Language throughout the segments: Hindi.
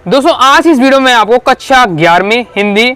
दोस्तों आज इस वीडियो में आपको कक्षा 11वीं हिंदी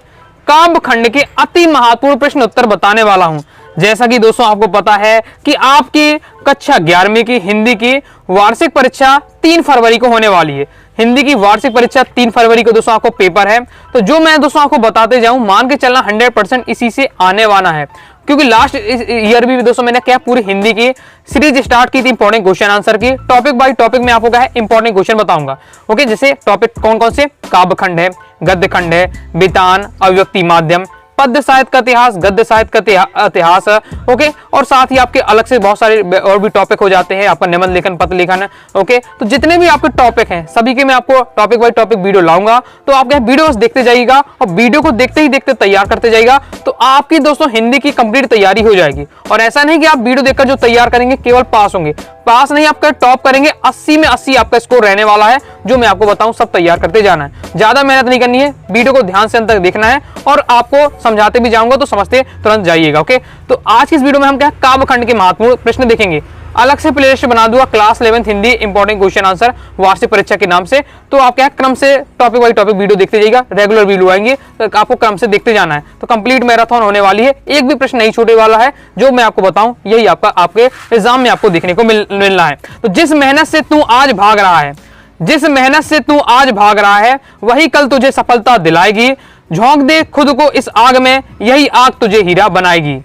काव्य खंड के अति महत्वपूर्ण प्रश्न उत्तर बताने वाला हूं। जैसा कि दोस्तों आपको पता है कि आपकी कक्षा 11वीं की हिंदी की वार्षिक परीक्षा 3 फरवरी को होने वाली है। हिंदी की वार्षिक परीक्षा 3 फरवरी को दोस्तों आपको पेपर है। तो जो मैं दोस्तों आपको बताते जाऊं, मान के चलना 100% इसी से आने वाला है, क्योंकि लास्ट ईयर भी दोस्तों मैंने क्या पूरी हिंदी की सीरीज स्टार्ट की थी इंपॉर्टेंट क्वेश्चन आंसर की। टॉपिक बाय टॉपिक में आपको क्या है इंपॉर्टेंट क्वेश्चन बताऊंगा। ओके, जैसे टॉपिक कौन कौन से, काव्य खंड है, गद्य खंड है, वितान, अभिव्यक्ति माध्यम, पद्य साहित्य का इतिहास, गद्य साहित्य का इतिहास। ओके, और साथ ही आपके अलग से बहुत सारे और भी टॉपिक हो जाते हैं, आपका निबंध लेखन, पत्र लेखन। ओके, तो जितने भी आपके टॉपिक हैं सभी के मैं आपको टॉपिक बाय टॉपिक वीडियो लाऊंगा। तो आप क्या वीडियोस देखते जाइएगा और वीडियो को देखते ही देखते तैयार करते जाइएगा, तो आपकी दोस्तों हिंदी की कंप्लीट तैयारी हो जाएगी। और ऐसा नहीं कि आप वीडियो देखकर जो तैयार करेंगे केवल पास होंगे, पास नहीं आपका टॉप करेंगे। 80 में 80 आपका स्कोर रहने वाला है। जो मैं आपको बताऊं सब तैयार करते जाना है, ज्यादा मेहनत नहीं करनी है, वीडियो को ध्यान से अंत तक देखना है और आपको समझाते भी जाऊंगा तो समझते तुरंत जाइएगा। ओके, तो आज की इस वीडियो में हम क्या काव्य खंड के महत्वपूर्ण प्रश्न देखेंगे। अलग से प्लेलिस्ट बना दूंगा class 11th Hindi important question answer वार्षिक परीक्षा के नाम से। तो आप क्या क्रम से टॉपिक बाई टॉपिक वीडियो देखते जाइएगा, रेगुलर वीडियो आएंगे तो आपको क्रम से देखते जाना है। तो कंप्लीट मैराथन होने वाली है, एक भी प्रश्न नहीं छूटे वाला है। जो मैं आपको बताऊं यही आपका आपके एग्जाम में आपको देखने को मिलना है। तो जिस मेहनत से तू आज भाग रहा है, जिस मेहनत से तू आज भाग रहा है, वही कल तुझे सफलता दिलाएगी। झोंक दे खुद को इस आग में, यही आग तुझे हीरा बनाएगी।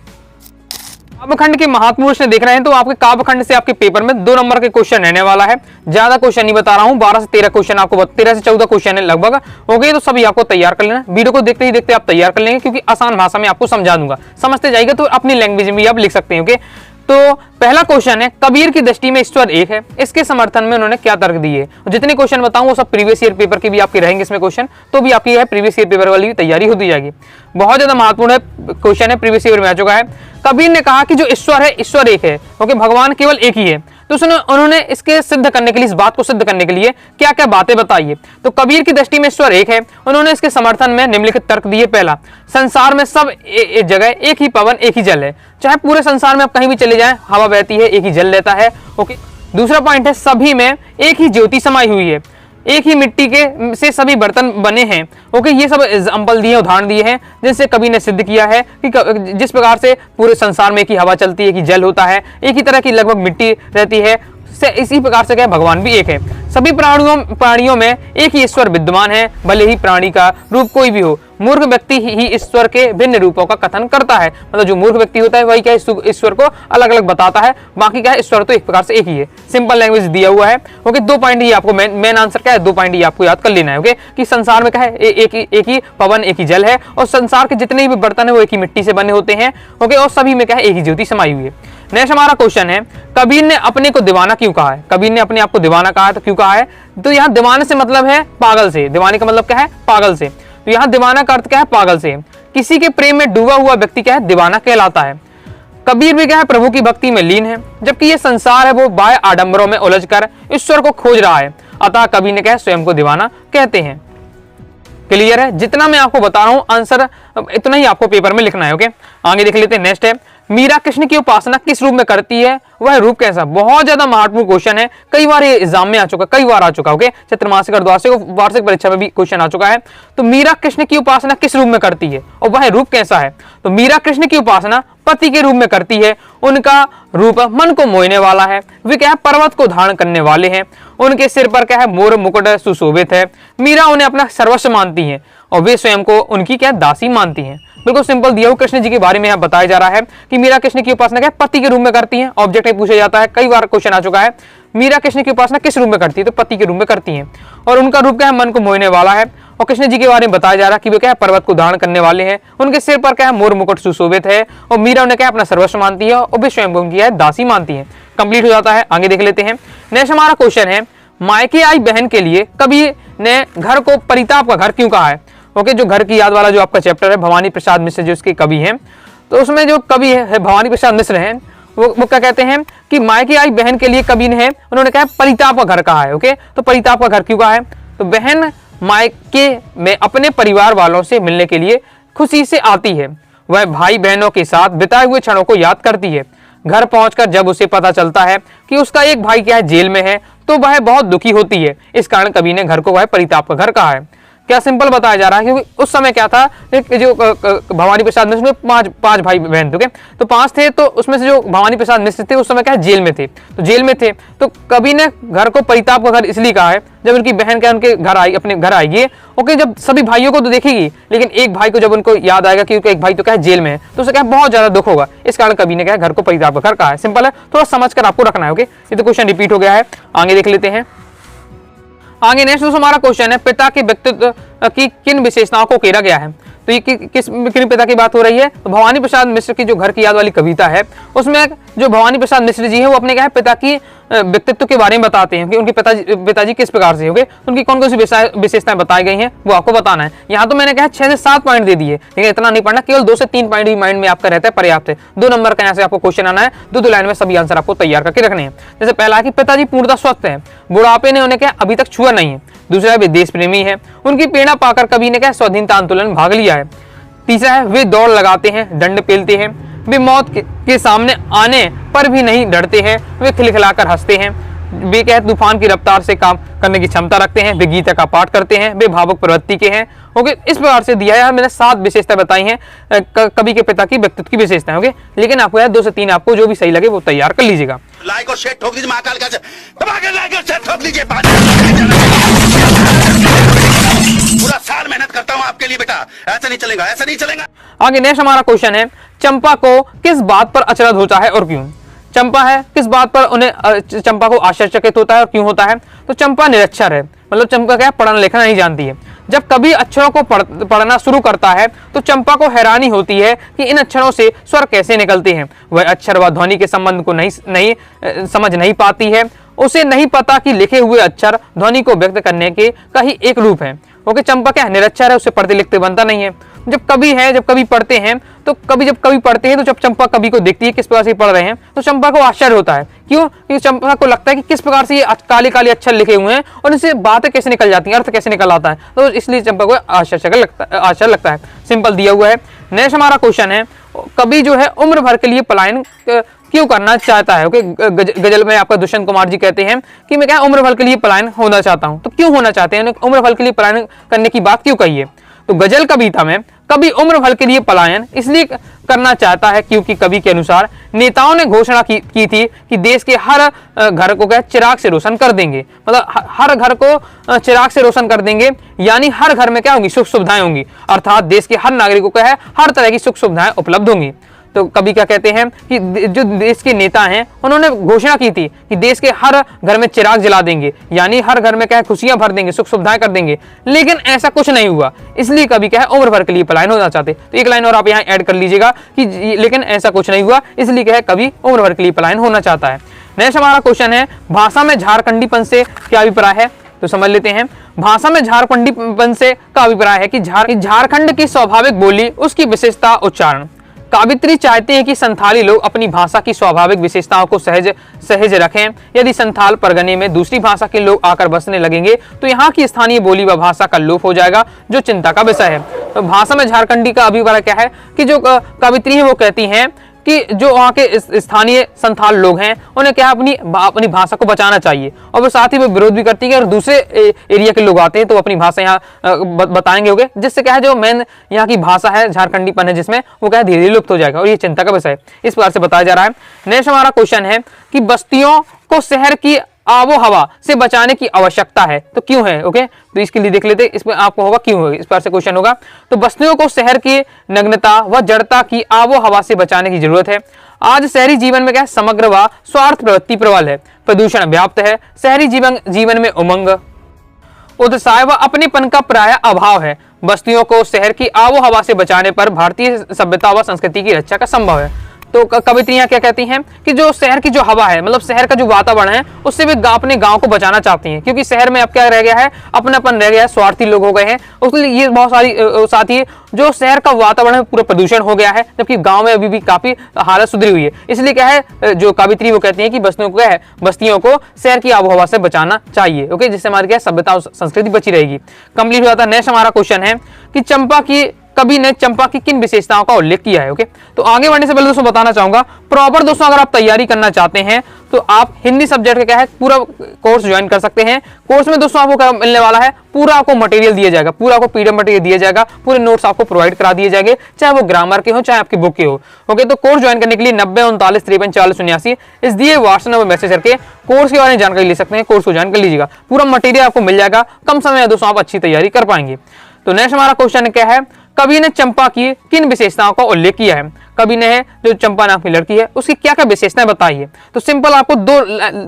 काव्यखंड के महत्वपूर्ण प्रश्न देख रहे हैं, तो आपके काव्यखंड से आपके पेपर में 2 नंबर के क्वेश्चन रहने वाला है। ज्यादा क्वेश्चन नहीं बता रहा हूं, 12 से 13 क्वेश्चन आपको, 13 से 14 क्वेश्चन है लगभग। ओके, तो सभी आपको तैयार कर लेना, वीडियो को देखते ही देखते आप तैयार कर लेंगे, क्योंकि आसान भाषा में आपको समझा दूंगा। समझते जाइएगा तो अपनी लैंग्वेज में भी आप लिख सकते हैं। ओके, तो पहला क्वेश्चन है, कबीर की दृष्टि में ईश्वर एक है, इसके समर्थन में उन्होंने क्या तर्क दिए। जितने क्वेश्चन बताऊं वो सब प्रीवियस ईयर पेपर के भी आपके रहेंगे इसमें क्वेश्चन, तो भी आपकी है प्रीवियस ईयर पेपर वाली तैयारी होती जाएगी। बहुत ज्यादा महत्वपूर्ण क्वेश्चन है, प्रीवियस ईयर में आ चुका है। कबीर ने कहा कि जो ईश्वर है, ईश्वर एक है। ओके, भगवान केवल एक ही है। तो उन्होंने इसके सिद्ध करने के लिए, इस बात को सिद्ध करने के लिए क्या क्या बातें बताई है। तो कबीर की दृष्टि में ईश्वर एक है, उन्होंने इसके समर्थन में निम्नलिखित तर्क दिए। पहला, संसार में सब एक जगह एक ही पवन एक ही जल है। चाहे पूरे संसार में आप कहीं भी चले जाएं, हवा बहती है, एक ही जल रहता है। ओके, दूसरा पॉइंट है, सभी में एक ही ज्योति समाई हुई है, एक ही मिट्टी के से सभी बर्तन बने हैं। ओके, ये सब एग्जाम्पल दिए, उदाहरण दिए हैं, जिनसे कवि ने सिद्ध किया है कि जिस प्रकार से पूरे संसार में एक ही हवा चलती है, एक ही जल होता है, एक ही तरह की लगभग मिट्टी रहती है, इसी प्रकार से क्या भगवान भी एक है। सभी प्राणियों में एक ही ईश्वर विद्यमान है, भले ही प्राणी का रूप कोई भी हो। मूर्ख व्यक्ति ही ईश्वर के भिन्न रूपों का कथन करता है। मतलब जो मूर्ख व्यक्ति होता है वही क्या ईश्वर को अलग अलग बताता है, बाकी क्या है ईश्वर तो एक प्रकार से एक ही है। सिंपल लैंग्वेज दिया हुआ है। ओके, 2 पॉइंट ही आपको मेन आंसर क्या है, 2 पॉइंट ही आपको याद कर लेना है। ओके, कि संसार में क्या है एक ही पवन एक ही जल है, और संसार के जितने भी बर्तन है वो एक ही मिट्टी से बने होते हैं। ओके, और सभी में क्या है एक ही ज्योति समाई हुई है। नेक्स्ट हमारा क्वेश्चन है, कबीर ने अपने को दीवाना क्यों कहा है। कबीर ने अपने आप को दीवाना कहा है, तो क्यों कहा है। तो यहाँ दीवाने से मतलब है पागल से, दीवाने का मतलब क्या है पागल से। तो यहाँ दीवाना का अर्थ क्या है पागल से। किसी के प्रेम में डूबा हुआ व्यक्ति क्या है दीवाना कहलाता है। कबीर भी क्या है प्रभु की भक्ति में लीन है, जबकि ये संसार है वो बाह्य आडंबरों में उलझकर ईश्वर को खोज रहा है। अतः कबीर ने क्या है स्वयं को दीवाना कहते हैं। क्लियर है, जितना मैं आपको बता रहा हूं आंसर इतना ही आपको पेपर में लिखना है। ओके, आगे देख लेते हैं। नेक्स्ट है, मीरा कृष्ण की उपासना किस रूप में करती है, वह रूप कैसा। बहुत ज्यादा महत्वपूर्ण क्वेश्चन है, कई बार ये एग्जाम में आ चुका, कई बार आ चुका। ओके, चतुर्मासिक और द्विमासिक वार्षिक परीक्षा में भी क्वेश्चन आ चुका है। तो मीरा कृष्ण की उपासना किस रूप में करती है और वह रूप कैसा है। तो मीरा कृष्ण की उपासना पति के रूप में करती है। उनका रूप मन को मोहने वाला है, वे क्या है पर्वत को धारण करने वाले हैं। उनके सिर पर क्या है मोर मुकुट सुशोभित है। मीरा उन्हें अपना सर्वस्व मानती है और वे स्वयं को उनकी क्या दासी मानती हैं। बिल्कुल सिंपल दिया हुआ कृष्ण जी के बारे में यहाँ बताया जा रहा है कि मीरा कृष्ण की उपासना क्या पति के रूप में करती हैं। ऑब्जेक्ट में पूछा जाता है, कई बार क्वेश्चन आ चुका है। मीरा कृष्ण की उपासना किस रूप में करती है, तो पति के रूप में करती हैं। और उनका रूप क्या है मन को मोहने वाला है। और कृष्ण जी के बारे में बताया जा रहा है कि वे क्या है पर्वत को धारण करने वाले हैं। उनके सिर पर क्या है मोर मुकुट सुशोभित है, और मीरा उन्हें क्या अपना सर्वस्व मानती है और वे स्वयं को उनकी है दासी मानती है। कंप्लीट हो जाता है, आगे देख लेते हैं। नेक्स्ट हमारा क्वेश्चन है, मायके आई बहन के लिए कबीर ने घर को परिताप का घर क्यों कहा है। ओके, जो घर की याद वाला जो आपका चैप्टर है, भवानी प्रसाद मिश्र जो उसके कवि हैं, तो उसमें जो कवि है भवानी प्रसाद मिश्र हैं, वो क्या कहते हैं कि मायके आई बहन के लिए कवि ने उन्होंने कहा परिताप का घर कहा है। ओके, तो परिताप का घर क्यों कहा है। तो बहन मायके में अपने परिवार वालों से मिलने के लिए खुशी से आती है, वह भाई बहनों के साथ बिताए हुए क्षणों को याद करती है। घर पहुंचकर जब उसे पता चलता है कि उसका एक भाई क्या है जेल में है, तो वह बहुत दुखी होती है। इस कारण कवि ने घर को वह परिताप का घर कहा है। क्या सिंपल बताया जा रहा है, क्योंकि उस समय क्या था, जो भवानी प्रसाद मिश्र में पांच भाई बहन थे, तो 5 थे, तो उसमें से जो भवानी प्रसाद मिश्र थे उस समय क्या जेल में थे, तो जेल में थे, तो कवि ने घर को परिताप का घर इसलिए कहा है, जब उनकी बहन क्या उनके घर आई, अपने घर आएगी, ओके, जब सभी भाइयों को तो देखेगी, लेकिन एक भाई को जब उनको याद आएगा कि एक भाई तो क्या जेल में है, तो उसे क्या बहुत ज्यादा दुख होगा। इस कारण कवि ने क्या घर को परिताप का घर कहा है। सिंपल है, थोड़ा समझ कर आपको रखना है। ओके, ये तो क्वेश्चन रिपीट हो गया है, आगे देख लेते हैं। आगे नेक्स्ट दोस्तों हमारा क्वेश्चन है, पिता के व्यक्तित्व की किन विशेषताओं को घेरा गया है। तो ये किन पिता की बात हो रही है, तो भवानी प्रसाद मिश्र की जो घर की याद वाली कविता है, उसमें जो भवानी प्रसाद मिश्र जी है वो अपने क्या है पिता की व्यक्तित्व के बारे में बताते हैं कि उनके पिताजी किस प्रकार से होंगे, उनकी कौन कौन सी विशेषताएं बताई गई हैं वो आपको बताना है। यहाँ तो मैंने कहा 6 से 7 पॉइंट दे दिए, लेकिन इतना नहीं पढ़ना, केवल 2 से 3 पॉइंट ही माइंड में आपका रहता है, पर्याप्त है। 2 नंबर का यहाँ से आपको क्वेश्चन आना है, 2 लाइन में सभी आंसर आपको तैयार करके रखने हैं। जैसे पहला है कि पिताजी पूर्णतः स्वस्थ है, बुढ़ापे ने उन्हें क्या अभी तक छुआ नहीं है। दूसरा है वे देश प्रेमी है, उनकी प्रेरणा पाकर कवि ने क्या स्वाधीनता आंदोलन में भाग लिया है। तीसरा है वे दौड़ लगाते हैं, दंड पेलते हैं, वे मौत के सामने आने पर भी नहीं डरते हैं, वे खिलखिलाकर हंसते हैं, वे क्या तूफान की रफ्तार से काम करने की क्षमता रखते हैं, वे गीता का पाठ करते हैं, वे भावुक प्रवृत्ति के हैं। ओके, इस प्रकार से दिया है, मैंने 7 विशेषता बताई हैं कवि के पिता की व्यक्तित्व की विशेषताएं। ओके, लेकिन आपको यार 2 से 3 आपको जो भी सही लगे वो तैयार कर लीजिएगा। लाइक और शेयर ठोक दीजिए, महाकाल का लाइक और शेयर ठोक दीजिए। पूरा साल मेहनत करता हूँ आपके लिए बेटा, ऐसा नहीं चलेगा, ऐसा नहीं चलेगा। आगे नेक्स्ट हमारा क्वेश्चन है, चंपा को किस बात पर अचरज होता है और क्यों। चंपा है, किस बात पर उन्हें चंपा को आश्चर्यचकित होता है और क्यों होता है। तो चंपा निरक्षर है, मतलब चंपा क्या पढ़ना लिखना नहीं जानती है। जब कभी अक्षरों को पढ़ना शुरू करता है तो चंपा को हैरानी होती है कि इन अक्षरों से स्वर कैसे निकलते हैं। वह अक्षर व ध्वनि के संबंध को नहीं समझ नहीं पाती है। उसे नहीं पता कि लिखे हुए अक्षर ध्वनि को व्यक्त करने के का ही एक रूप है। ओके, चंपा क्या निरक्षर है, उसे पढ़ते लिखते बनता नहीं है। जब कभी पढ़ते हैं तो जब कभी पढ़ते हैं तो जब चंपा कवि को देखती है किस प्रकार से पढ़ रहे हैं तो चंपा को आश्चर्य होता है। क्यों? क्योंकि चंपा को लगता है कि किस प्रकार से ये काले काले अक्षर लिखे हुए हैं और इनसे बातें कैसे निकल जाती हैं, अर्थ कैसे निकल आता है, तो इसलिए चंपा को आश्चर्य लगता है। सिंपल दिया हुआ है। नेक्स्ट हमारा क्वेश्चन है, कवि जो है उम्र भर के लिए पलायन क्यों करना चाहता है। ओके, गजल में आपका दुष्यंत कुमार जी कहते हैं कि मैं क्या उम्र भर के लिए पलायन होना चाहता हूं। तो क्यों होना चाहते हैं, उम्र भर के लिए पलायन करने की बात क्यों कही है। तो गजल कविता में कवि उम्र भर के लिए पलायन इसलिए करना चाहता है क्योंकि कवि के अनुसार नेताओं ने घोषणा की थी कि देश के हर घर को क्या चिराग से रोशन कर देंगे, मतलब हर घर को चिराग से रोशन कर देंगे, यानी हर घर में क्या होंगी, सुख सुविधाएं होंगी, अर्थात देश के हर नागरिक को क्या है हर तरह की सुख सुविधाएं उपलब्ध होंगी। तो कवि क्या कहते हैं कि जो देश के नेता हैं उन्होंने घोषणा की थी कि देश के हर घर में चिराग जला देंगे, यानी हर घर में क्या है खुशियां भर देंगे, सुख सुविधाएं कर देंगे, लेकिन ऐसा कुछ नहीं हुआ। इसलिए कवि क्या है उम्र भर के लिए पलायन होना चाहते। तो एक लाइन और आप यहाँ ऐड कर लीजिएगा कि लेकिन ऐसा कुछ नहीं हुआ, इसलिए क्या है कवि उम्र भर के लिए पलायन होना चाहता है। नेक्स्ट हमारा क्वेश्चन है, भाषा में झारखंडीपन से क्या अभिप्राय है। तो समझ लेते हैं। भाषा में झारखंडीपन से का अभिप्राय है कि झारखंड की स्वाभाविक बोली, उसकी विशेषता, उच्चारण। कावित्री चाहते हैं कि संथाली लोग अपनी भाषा की स्वाभाविक विशेषताओं को सहज रखें। यदि संथाल परगने में दूसरी भाषा के लोग आकर बसने लगेंगे तो यहाँ की स्थानीय बोली व भाषा का लोप हो जाएगा, जो चिंता का विषय है। तो भाषा में झारखंडी का अभिप्राय क्या है कि जो कावित्री है वो कहती हैं कि जो वहाँ के स्थानीय संथाल लोग हैं उन्हें क्या अपनी भाषा को बचाना चाहिए, और वो साथ ही वो विरोध भी करती है और दूसरे एरिया के लोग आते हैं तो अपनी भाषा यहाँ बताएंगे होंगे, जिससे क्या है जो मेन यहाँ की भाषा है झारखंडीपन है जिसमें वो क्या है धीरे धीरे लुप्त हो जाएगा, और ये चिंता का विषय है। इस प्रकार से बताया जा रहा है। नेक्स्ट हमारा क्वेश्चन है कि बस्तियों को शहर की आबो हवा से बचाने की आवश्यकता है, तो क्यों है। ओके, तो इसके लिए देख लेते हैं, इसमें आपको होगा क्यों होगा, इस पर से क्वेश्चन होगा। तो बस्तियों को शहर की नग्नता व जड़ता की आबो हवा से बचाने की जरूरत है। आज शहरी जीवन में क्या समग्र व स्वार्थ प्रवृत्ति प्रबल है, प्रदूषण व्याप्त है, शहरी जीवन में उमंग, उत्साह व अपनेपन का प्राय अभाव है। बस्तियों को शहर की आबो हवा से बचाने पर भारतीय सभ्यता व संस्कृति की रक्षा का संभव है। तो कवित्रियां क्या कहती हैं कि जो शहर की जो हवा है, मतलब शहर का जो वातावरण है, उससे वे अपने गांव को बचाना चाहती हैं, क्योंकि शहर में अब क्या रह गया है, अपनापन रह गया है, स्वार्थी लोग हो गए हैं, उसके लिए ये बहुत सारी साथ ही जो शहर का वातावरण है पूरा प्रदूषण हो गया है, जबकि गांव में अभी भी काफी हालत सुधरी हुई है। इसलिए क्या है जो कवित्री वो कहती है कि बस्तियों को शहर की आबोहवा से बचाना चाहिए। ओके, जिससे हमारी क्या सभ्यता और संस्कृति बची रहेगी। कंप्लीट हो जाता है। नेक्स्ट हमारा क्वेश्चन है कि चंपा की कवि ने चंपा की किन विशेषताओं का उल्लेख किया है। ओके, तो आगे बढ़ने से पहले दोस्तों बताना चाहूंगा, प्रॉपर दोस्तों अगर आप तैयारी करना चाहते हैं तो आप हिंदी सब्जेक्ट का क्या है पूरा कोर्स ज्वाइन कर सकते हैं। कोर्स में दोस्तों आपको क्या मिलने वाला है, पूरा आपको मटेरियल दिया जाएगा, पूरा आपको पीडीएफ मटेरियल दिया जाएगा, पूरे नोट्स आपको प्रोवाइड करा दिए जाएंगे, चाहे वो ग्रामर के हो चाहे आपकी बुक के हो। ओके, तो कोर्स ज्वाइन करने के लिए 90 39 53 40 79 इस दिए व्हाट्सएप नंबर मैसेज करके कोर्स के बारे में जानकारी ले सकते हैं। कोर्स को ज्वाइन कर लीजिएगा, पूरा मटेरियल आपको मिल जाएगा, कम समय में दोस्तों आप अच्छी तैयारी कर पाएंगे। तो नेक्स्ट हमारा क्वेश्चन क्या है, कवि ने चंपा की किन विशेषताओं का उल्लेख किया है। कवि ने है जो चंपा नाम की लड़की है उसकी क्या क्या विशेषताएं बताई है। तो सिंपल आपको दो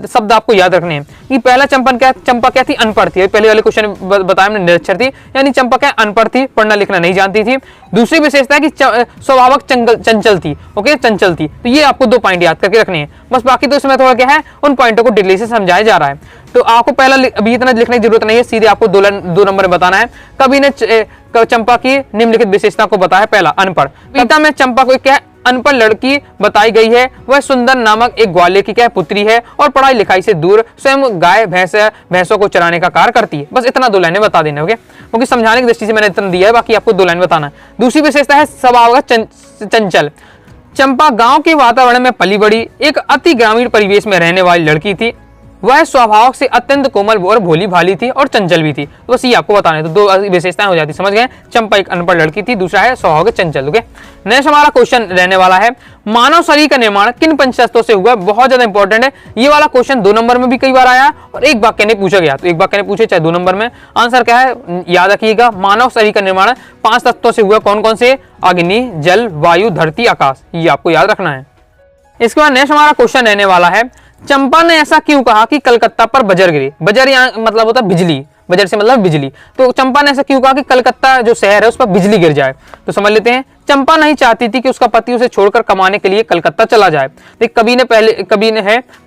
शब्द आपको याद रखने हैं कि पहला चंपा क्या थी, अनपढ़ थी। पहले वाले क्वेश्चन बताया हमने, निरक्षर थी, यानी चंपा क्या अनपढ़ थी, पढ़ना लिखना नहीं जानती थी। दूसरी विशेषता है कि स्वभावक चंचल थी। ओके, चंचल थी। तो ये आपको 2 पॉइंट याद करके रखने हैं बस, बाकी तो इसमें थोड़ा क्या है उन पॉइंटों को डिटेल से समझाया जा रहा है। तो आपको पहला अभी इतना लिखने की जरूरत नहीं है, सीधे आपको 2 नंबर में बताना है। कवि ने चंपा की निम्नलिखित विशेषता को बताया, पहला अनपढ़। कविता में चंपा को क्या अनपढ़ लड़की बताई गई है, वह सुंदर नामक एक ग्वालियर की क्या पुत्री है और पढ़ाई लिखाई से दूर स्वयं गाय भैंसों को चराने का कार्य करती है। बस इतना 2 लाइनें बता देना। ओके, क्योंकि समझाने की दृष्टि से मैंने इतना दिया है, बाकी आपको 2 लाइन बताना है। दूसरी विशेषता है स्वभाव का चंचल। चंपा गांव के वातावरण में पली बड़ी एक अति ग्रामीण परिवेश में रहने वाली लड़की थी। वह स्वभाव से अत्यंत कोमल और भोली भाली थी और चंचल भी थी। तो बस ये आपको बताना है, तो 2 विशेषताएं हो जाती, समझ गए। चंपा एक अनपढ़ लड़की थी, दूसरा है स्वभाव के चंचल। ओके, नेक्स्ट हमारा क्वेश्चन रहने वाला है, मानव शरीर का निर्माण किन पंचतत्वों से हुआ। बहुत ज्यादा इंपॉर्टेंट है ये वाला क्वेश्चन, 2 नंबर में भी कई बार आया और एक वाक्य ने पूछा गया। तो एक वाक्य ने पूछे चाहे 2 नंबर में, आंसर क्या है याद रखिएगा, मानव शरीर का निर्माण 5 तत्वों से हुआ। कौन कौन से, अग्नि, जल, वायु, धरती, आकाश, ये आपको याद रखना है। इसके बाद नेक्स्ट हमारा क्वेश्चन रहने वाला है, चंपा ने ऐसा क्यों कहा कि कलकत्ता पर बजर गिरी। बजर यहाँ मतलब होता है बिजली, बजर से मतलब बिजली। तो चंपा ने ऐसा क्यों कहा कि कलकत्ता जो शहर है उस पर बिजली गिर जाए। तो समझ लेते हैं, चंपा नहीं चाहती थी कि उसका पति उसे छोड़कर कमाने के लिए कलकत्ता चला जाए। तो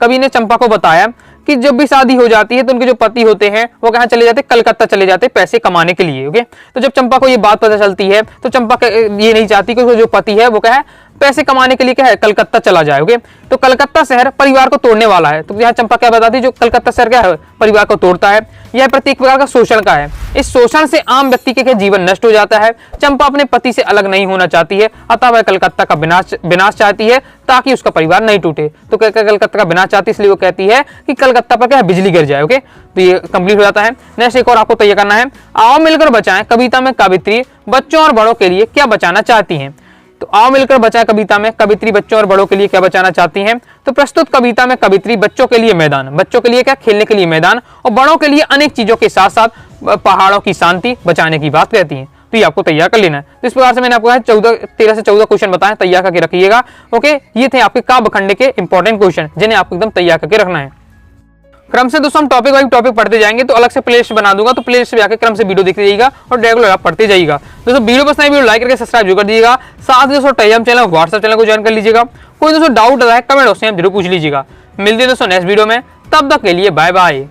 कवि ने चंपा को बताया कि जब भी शादी हो जाती है तो उनके जो पति होते हैं वो कहाँ चले जाते, कलकत्ता चले जाते पैसे कमाने के लिए। ओके, तो जब चंपा को ये बात पता चलती है तो चंपा ये नहीं चाहती कि उसका जो पति है वो क्या है पैसे कमाने के लिए क्या है कलकत्ता चला जाए। ओके, तो कलकत्ता शहर परिवार को तोड़ने वाला है। तो यहाँ चंपा क्या बताती, जो कलकत्ता शहर क्या है परिवार को तोड़ता है, यह प्रत्येक प्रकार का शोषण का है। इस शोषण से आम व्यक्ति के जीवन नष्ट हो जाता है। चंपा अपने पति से अलग नहीं होना चाहती है, अतः वह कलकत्ता का विनाश चाहती है ताकि उसका परिवार नहीं टूटे। तो कलकत्ता का विनाश चाहती है, इसलिए वो कहती है कि कलकत्ता पर क्या बिजली गिर जाए। ओके, तो ये कंप्लीट हो जाता है। नेक्स्ट एक और आपको तैयार करना है, आओ मिलकर बचाएं कविता में कवित्री बच्चों और बड़ों के लिए क्या बचाना चाहती हैं। तो आओ मिलकर बचाएं कविता में कवित्री बच्चों और बड़ों के लिए क्या बचाना चाहती हैं। तो प्रस्तुत कविता में कवित्री बच्चों के लिए मैदान, बच्चों के लिए क्या खेलने के लिए मैदान और बड़ों के लिए अनेक चीजों के साथ साथ पहाड़ों की शांति बचाने की बात कहती है। तो ये आपको तैयार कर लेना है। तो इस प्रकार से मैंने आपको 13 से 14 क्वेश्चन बताए, तैयार करके रखिएगा। ओके, ये थे आपके काव्य खंड के इंपॉर्टेंट क्वेश्चन जिन्हें आपको एकदम तैयार करके रखना है। क्रम से दोस्तों हम टॉपिक वाइज टॉपिक पढ़ते जाएंगे, तो अलग से प्लेलिस्ट बना दूंगा, तो प्लेलिस्ट में जाकर क्रम से वीडियो देखते जाइएगा और रेगुलर आप पढ़ते जाइएगा। दोस्तों वीडियो पसंद आए वीडियो लाइक करके सब्सक्राइब जरूर कर दीजिएगा। साथ ही दोस्तों टेलीग्राम चैनल व्हाट्सएप चैनल को ज्वाइन कर लीजिएगा। कोई दोस्तों डाउट आता है कमेंट बॉक्स में जरूर पूछ लीजिएगा। मिलते हैं दोस्तों नेक्स्ट वीडियो में, तब तक के लिए बाय बाय।